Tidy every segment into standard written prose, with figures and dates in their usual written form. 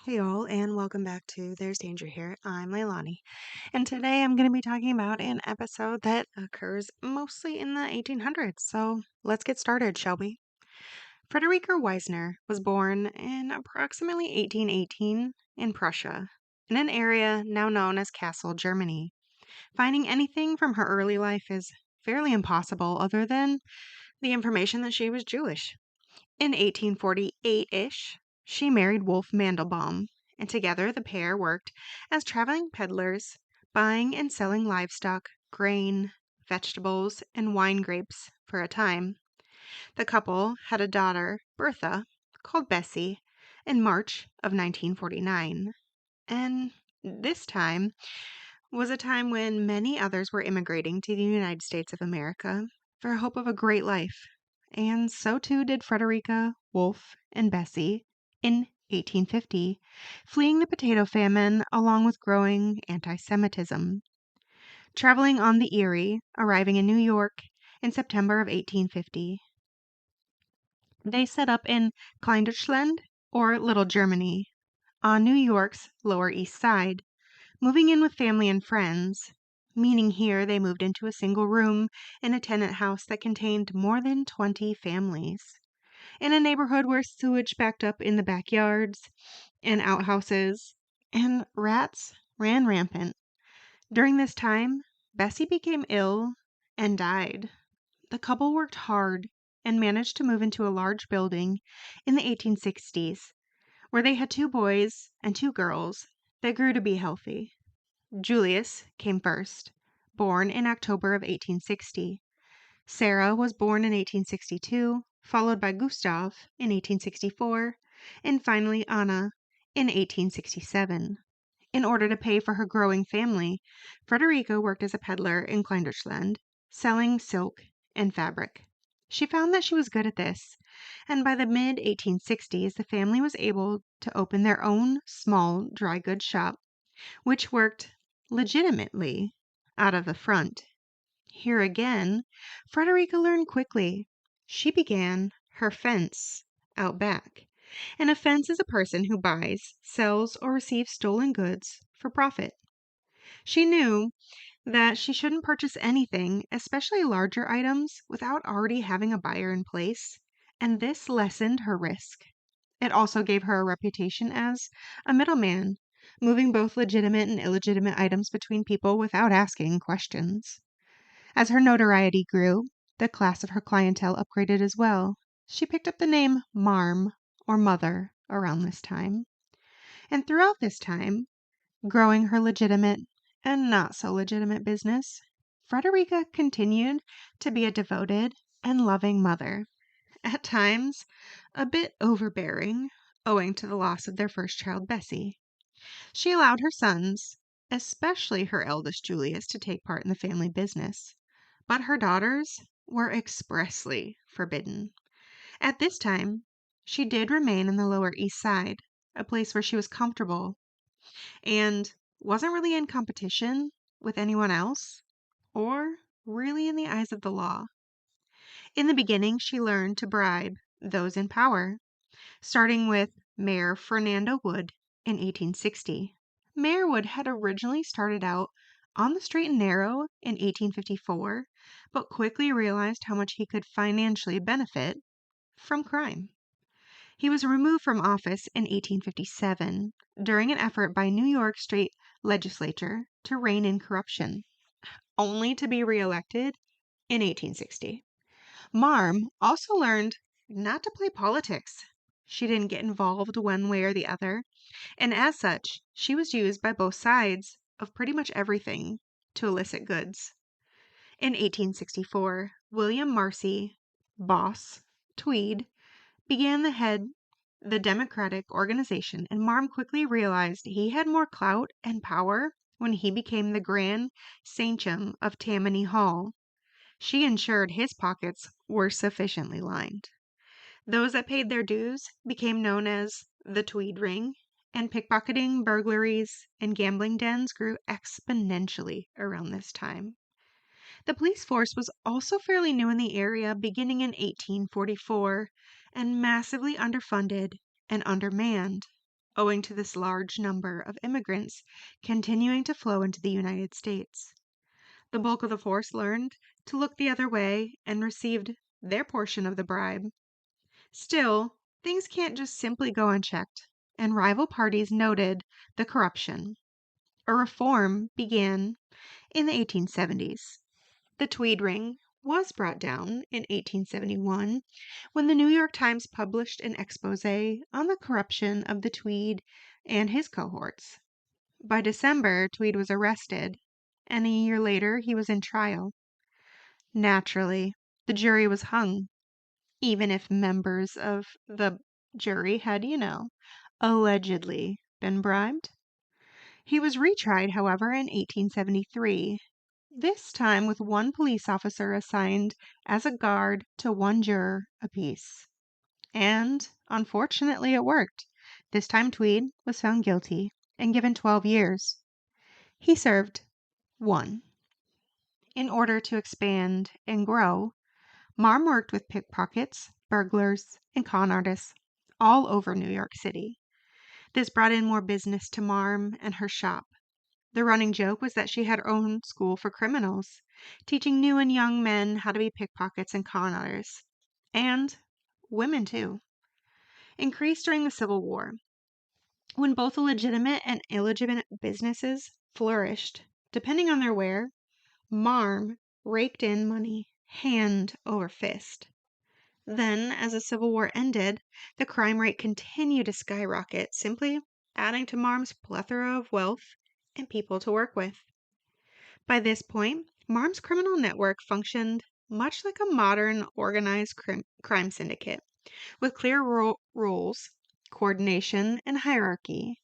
Hey all, and welcome back to There's Danger Here. I'm Leilani, and today I'm going to be talking about an episode that occurs mostly in the 1800s. So let's get started, shall we? Fredericka Weisner was born in approximately 1818 in Prussia, in an area now known as Kassel, Germany. Finding anything from her early life is fairly impossible other than the information that she was Jewish. In 1848-ish, she married Wolf Mandelbaum, and together the pair worked as traveling peddlers, buying and selling livestock, grain, vegetables, and wine grapes for a time. The couple had a daughter, Bertha, called Bessie, in March of 1949. And this time was a time when many others were immigrating to the United States of America for hope of a great life. And so too did Fredericka, Wolf, and Bessie in 1850, fleeing the potato famine along with growing anti-Semitism. Traveling on the Erie, arriving in New York in September of 1850, they set up in Kleindeutschland, or Little Germany, on New York's Lower East Side, moving in with family and friends, meaning here they moved into a single room in a tenant house that contained more than 20 families, in a neighborhood where sewage backed up in the backyards and outhouses, and rats ran rampant. During this time, Bessie became ill and died. The couple worked hard and managed to move into a large building in the 1860s, where they had two boys and two girls that grew to be healthy. Julius came first, born in October of 1860. Sarah was born in 1862, followed by Gustav in 1864, and finally Anna in 1867. In order to pay for her growing family, Fredericka worked as a peddler in Kleindeutschland, selling silk and fabric. She found that she was good at this, and by the mid-1860s, the family was able to open their own small dry goods shop, which worked legitimately out of the front. Here again, Fredericka learned quickly. She began her fence out back. And a fence is a person who buys, sells, or receives stolen goods for profit. She knew that she shouldn't purchase anything, especially larger items, without already having a buyer in place, and this lessened her risk. It also gave her a reputation as a middleman, moving both legitimate and illegitimate items between people without asking questions. As her notoriety grew, the class of her clientele upgraded as well. She picked up the name Marm, or Mother, around this time. And throughout this time, growing her legitimate and not so legitimate business, Fredericka continued to be a devoted and loving mother, at times a bit overbearing, owing to the loss of their first child, Bessie. She allowed her sons, especially her eldest Julius, to take part in the family business, but her daughters were expressly forbidden. At this time, she did remain in the Lower East Side, a place where she was comfortable and wasn't really in competition with anyone else or really in the eyes of the law. In the beginning, she learned to bribe those in power, starting with Mayor Fernando Wood in 1860. Mayor Wood had originally started out on the straight and narrow in 1854, but quickly realized how much he could financially benefit from crime. He was removed from office in 1857 during an effort by New York State Legislature to rein in corruption, only to be reelected in 1860. Marm also learned not to play politics. She didn't get involved one way or the other, and as such, she was used by both sides of pretty much everything to elicit goods. In 1864, William Marcy, boss, Tweed, began the Democratic organization, and Marm quickly realized he had more clout and power when he became the Grand Sachem of Tammany Hall. She ensured his pockets were sufficiently lined. Those that paid their dues became known as the Tweed Ring, and pickpocketing, burglaries, and gambling dens grew exponentially around this time. The police force was also fairly new in the area beginning in 1844 and massively underfunded and undermanned. owing to this large number of immigrants continuing to flow into the United States. The bulk of the force learned to look the other way and received their portion of the bribe. Still, things can't just simply go unchecked, and rival parties noted the corruption. A reform began in the 1870s. The Tweed Ring was brought down in 1871 when the New York Times published an expose on the corruption of the Tweed and his cohorts. By December, Tweed was arrested, and a year later he was in trial. Naturally, the jury was hung, even if members of the jury had, allegedly been bribed. He was retried, however, in 1873, this time with one police officer assigned as a guard to one juror apiece. And, unfortunately, it worked. This time Tweed was found guilty and given 12 years. He served 1. In order to expand and grow, Marm worked with pickpockets, burglars, and con artists all over New York City. This brought in more business to Marm and her shop. The running joke was that she had her own school for criminals, teaching new and young men how to be pickpockets and con artists. And women, too. Increased during the Civil War, when both the legitimate and illegitimate businesses flourished, depending on their wear. Marm raked in money hand over fist. Then, as the Civil War ended, the crime rate continued to skyrocket, simply adding to Marm's plethora of wealth and people to work with. By this point, Marm's criminal network functioned much like a modern organized crime syndicate, with clear rules, coordination, and hierarchy.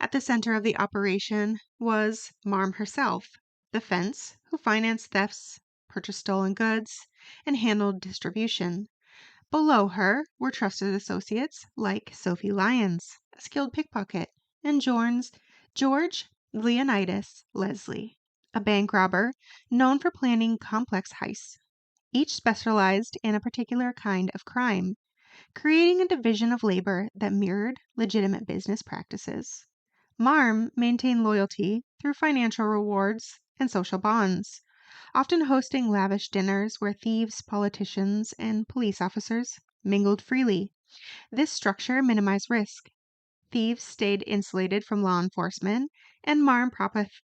At the center of the operation was Marm herself, the fence, who financed thefts, purchased stolen goods, and handled distribution. Below her were trusted associates like Sophie Lyons, a skilled pickpocket, and George Leonidas Leslie, a bank robber known for planning complex heists. Each specialized in a particular kind of crime, creating a division of labor that mirrored legitimate business practices. Marm maintained loyalty through financial rewards and social bonds, often hosting lavish dinners where thieves, politicians, and police officers mingled freely. This structure minimized risk. Thieves stayed insulated from law enforcement, and Marm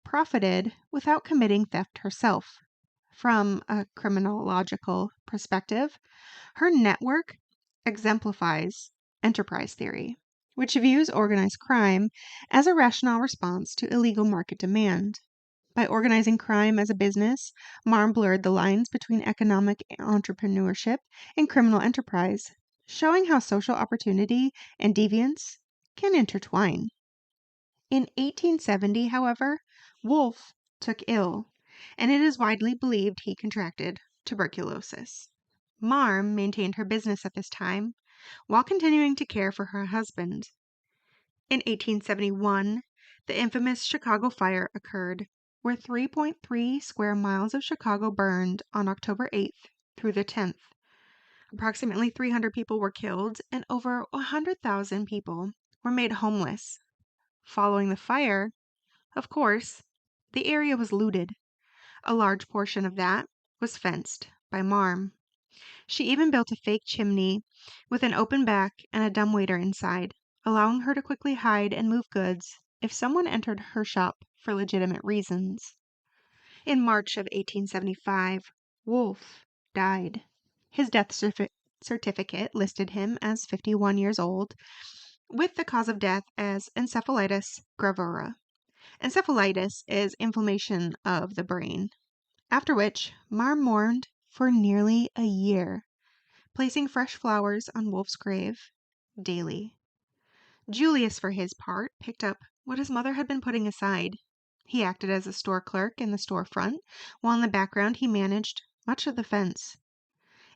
profited without committing theft herself. From a criminological perspective, her network exemplifies enterprise theory, which views organized crime as a rational response to illegal market demand. By organizing crime as a business, Marm blurred the lines between economic entrepreneurship and criminal enterprise, showing how social opportunity and deviance can intertwine. In 1870, however, Wolfe took ill, and it is widely believed he contracted tuberculosis. Marm maintained her business at this time, while continuing to care for her husband. In 1871, the infamous Chicago fire occurred, where 3.3 square miles of Chicago burned on October 8th through the 10th. Approximately 300 people were killed, and over 100,000 people were made homeless. Following the fire, of course, the area was looted. A large portion of that was fenced by Marm. She even built a fake chimney with an open back and a dumbwaiter inside, allowing her to quickly hide and move goods if someone entered her shop for legitimate reasons. In March of 1875, Wolfe died. His death certificate listed him as 51 years old, with the cause of death as encephalitis gravura. Encephalitis is inflammation of the brain, after which Marm mourned for nearly a year, placing fresh flowers on Wolfe's grave daily. Julius, for his part, picked up what his mother had been putting aside. He acted as a store clerk in the storefront, while in the background he managed much of the fence.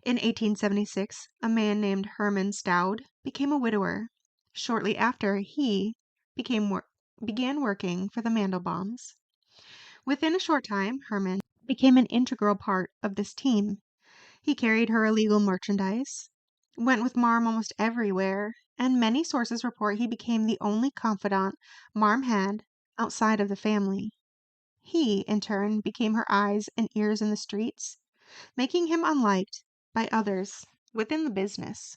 In 1876, a man named Herman became a widower. Shortly after, he began working for the Mandelbaums. Within a short time, Herman became an integral part of this team. He carried her illegal merchandise, went with Marm almost everywhere, and many sources report he became the only confidant Marm had outside of the family. He, in turn, became her eyes and ears in the streets, making him unliked by others within the business.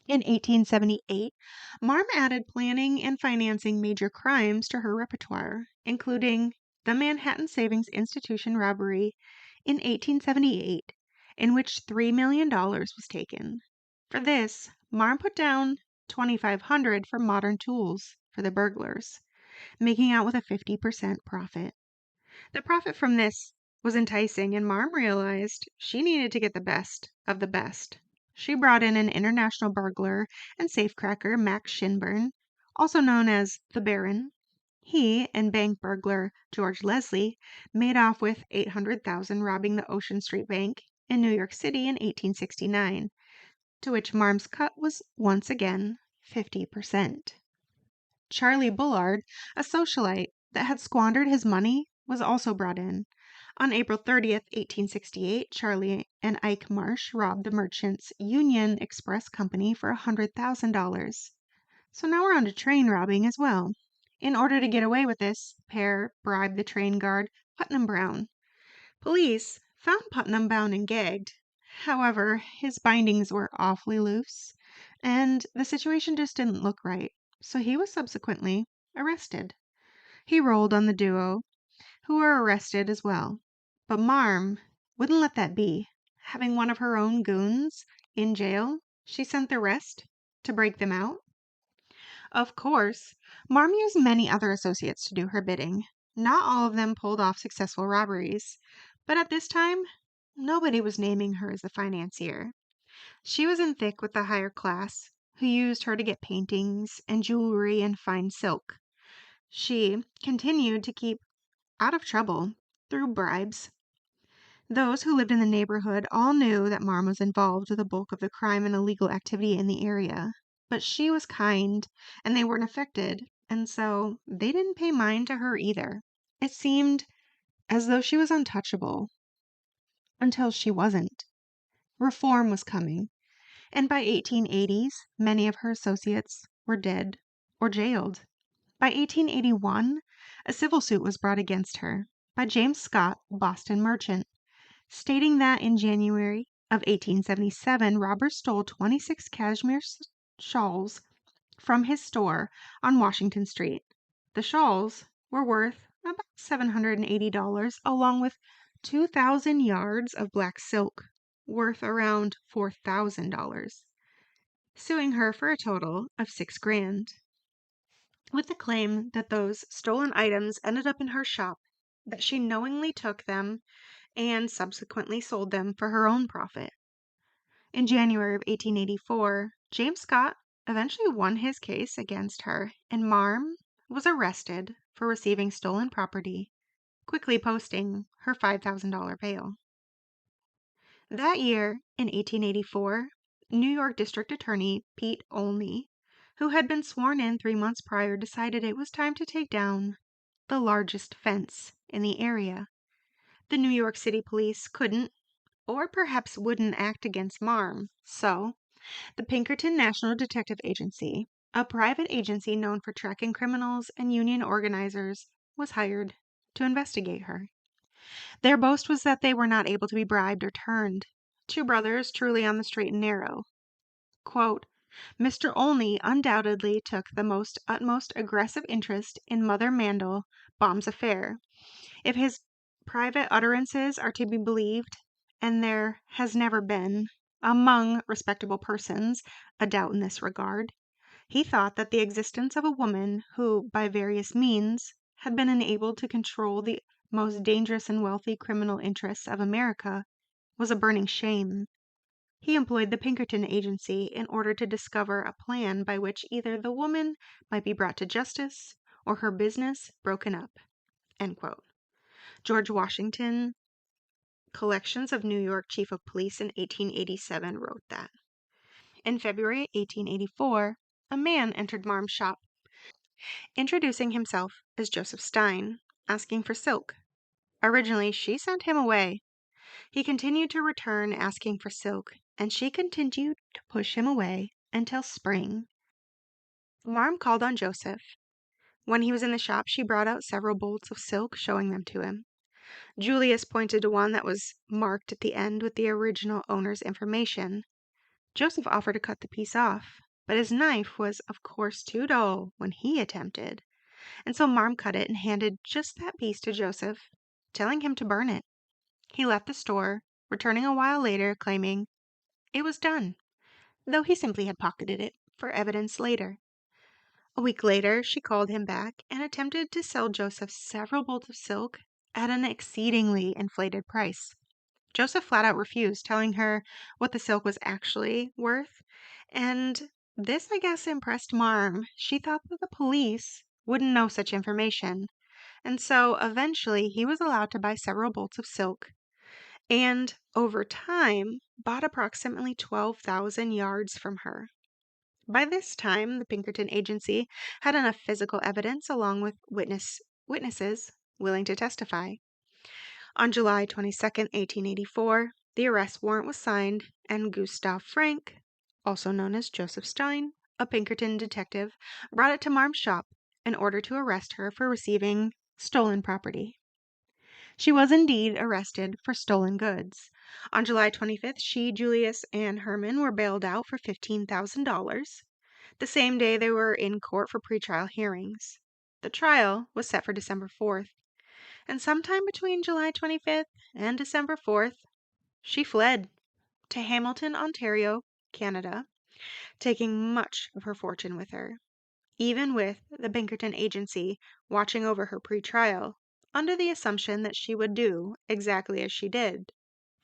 In 1878, Marm added planning and financing major crimes to her repertoire, including the Manhattan Savings Institution robbery in 1878, in which $3 million was taken. For this, Marm put down $2,500 for modern tools for the burglars, making out with a 50% profit. The profit from this was enticing, and Marm realized she needed to get the best of the best. She brought in an international burglar and safecracker, Max Shinburn, also known as the Baron. He and bank burglar George Leslie made off with $800,000 robbing the Ocean Street Bank in New York City in 1869, to which Marm's cut was once again 50%. Charlie Bullard, a socialite that had squandered his money, was also brought in. On April 30th, 1868, Charlie and Ike Marsh robbed the Merchants Union Express Company for $100,000. So now we're on to train robbing as well. In order to get away with this, pair bribed the train guard, Putnam Brown. Police found Putnam bound and gagged. However, his bindings were awfully loose, and the situation just didn't look right, so he was subsequently arrested. He rolled on the duo, who were arrested as well. But Marm wouldn't let that be. Having one of her own goons in jail, she sent the rest to break them out. Of course, Marm used many other associates to do her bidding. Not all of them pulled off successful robberies, but at this time, nobody was naming her as the financier. She was in thick with the higher class, who used her to get paintings and jewelry and fine silk. She continued to keep out of trouble through bribes. Those who lived in the neighborhood all knew that Marm was involved with the bulk of the crime and illegal activity in the area. But she was kind, and they weren't affected, and so they didn't pay mind to her either. It seemed as though she was untouchable, until she wasn't. Reform was coming, and by 1880s, many of her associates were dead or jailed. By 1881, a civil suit was brought against her by James Scott, a Boston merchant, stating that in January of 1877, robbers stole 26 cashmere shawls from his store on Washington Street. The shawls were worth about $780, along with 2,000 yards of black silk, worth around $4,000, suing her for a total of $6 grand, with the claim that those stolen items ended up in her shop, that she knowingly took them and subsequently sold them for her own profit. In January of 1884, James Scott eventually won his case against her, and Marm was arrested for receiving stolen property, quickly posting her $5,000 bail. That year, in 1884, New York District Attorney Pete Olney, who had been sworn in 3 months prior, decided it was time to take down the largest fence in the area. The New York City police couldn't, or perhaps wouldn't, act against Marm, so the Pinkerton National Detective Agency, a private agency known for tracking criminals and union organizers, was hired to investigate her. Their boast was that they were not able to be bribed or turned. Two brothers truly on the straight and narrow. Quote, Mr. Olney undoubtedly took the utmost aggressive interest in Mother Mandelbaum's affair, if his private utterances are to be believed, and there has never been, among respectable persons, a doubt in this regard. He thought that the existence of a woman who, by various means, had been enabled to control the most dangerous and wealthy criminal interests of America was a burning shame. He employed the Pinkerton Agency in order to discover a plan by which either the woman might be brought to justice or her business broken up. End quote. George Washington, Collections of New York Chief of Police in 1887, wrote that. In February 1884, a man entered Marm's shop, introducing himself as Joseph Stein, asking for silk. Originally, she sent him away. He continued to return asking for silk, and she continued to push him away until spring. Marm called on Joseph. When he was in the shop, she brought out several bolts of silk, showing them to him. Julius pointed to one that was marked at the end with the original owner's information. Joseph offered to cut the piece off, but his knife was, of course, too dull when he attempted, and so Marm cut it and handed just that piece to Joseph, telling him to burn it. He left the store, returning a while later, claiming it was done, though he simply had pocketed it for evidence later. A week later, she called him back and attempted to sell Joseph several bolts of silk at an exceedingly inflated price. Joseph flat out refused, telling her what the silk was actually worth, and this, I guess, impressed Marm. She thought that the police wouldn't know such information, and so eventually he was allowed to buy several bolts of silk, and over time bought approximately 12,000 yards from her. By this time, the Pinkerton Agency had enough physical evidence along with witnesses willing to testify. On July 22nd, 1884, the arrest warrant was signed, and Gustav Frank, also known as Joseph Stein, a Pinkerton detective, brought it to Marm's shop in order to arrest her for receiving stolen property. She was indeed arrested for stolen goods. On July 25th, she, Julius, and Herman were bailed out for $15,000. The same day, they were in court for pretrial hearings. The trial was set for December 4th, and sometime between July 25th and December 4th, she fled to Hamilton, Ontario, Canada, taking much of her fortune with her, even with the Pinkerton Agency watching over her pre-trial, under the assumption that she would do exactly as she did,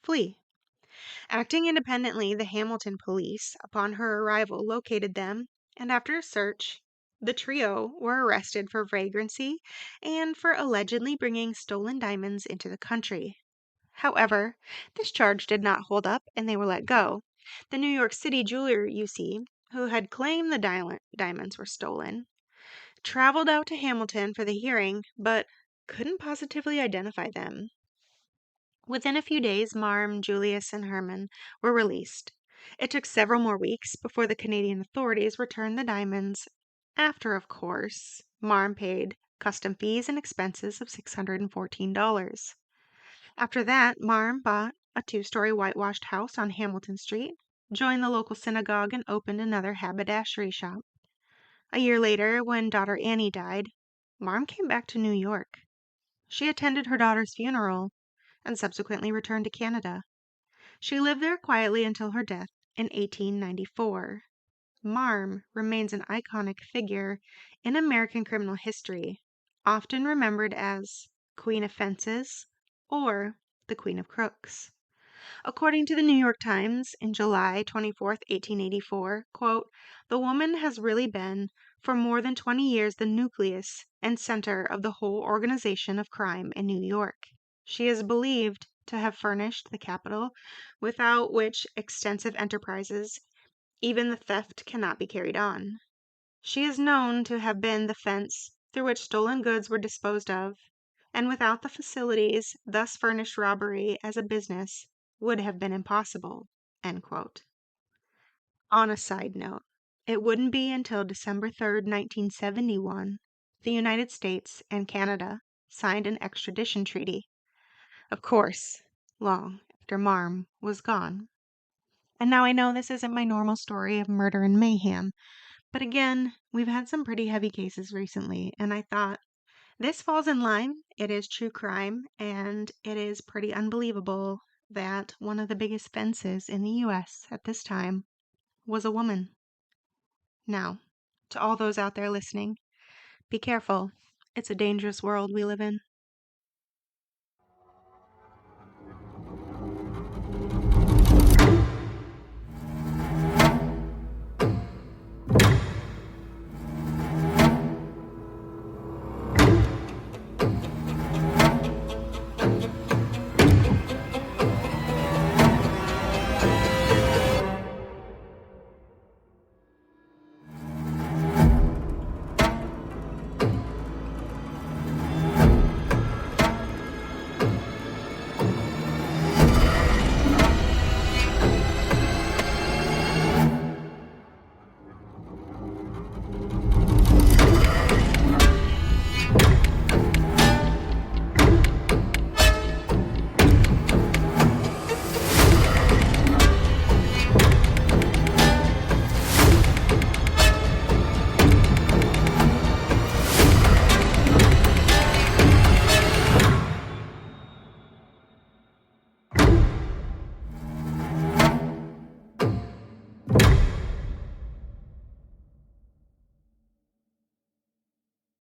flee. Acting independently, the Hamilton police, upon her arrival, located them, and after a search, the trio were arrested for vagrancy and for allegedly bringing stolen diamonds into the country. However, this charge did not hold up, and they were let go. The New York City jeweler, you see, who had claimed the diamonds were stolen, traveled out to Hamilton for the hearing, but couldn't positively identify them. Within a few days, Marm, Julius, and Herman were released. It took several more weeks before the Canadian authorities returned the diamonds, after, of course, Marm paid custom fees and expenses of $614. After that, Marm bought a two-story whitewashed house on Hamilton Street, joined the local synagogue, and opened another haberdashery shop. A year later, when daughter Annie died, Marm came back to New York. She attended her daughter's funeral and subsequently returned to Canada. She lived there quietly until her death in 1894. Marm remains an iconic figure in American criminal history, often remembered as Queen of Fences or the Queen of Crooks. According to the New York Times, in July 24th, 1884, quote, "The woman has really been, for more than 20 years, the nucleus and center of the whole organization of crime in New York. She is believed to have furnished the capital without which extensive enterprises, even the theft, cannot be carried on. She is known to have been the fence through which stolen goods were disposed of, and without the facilities thus furnished, robbery as a business would have been impossible." End quote. On a side note, it wouldn't be until December 3rd, 1971, the United States and Canada signed an extradition treaty. Of course, long after Marm was gone. And now I know this isn't my normal story of murder and mayhem, but again, we've had some pretty heavy cases recently, and I thought this falls in line. It is true crime, and it is pretty unbelievable that one of the biggest fences in the U.S. at this time was a woman. Now, to all those out there listening, be careful. It's a dangerous world we live in.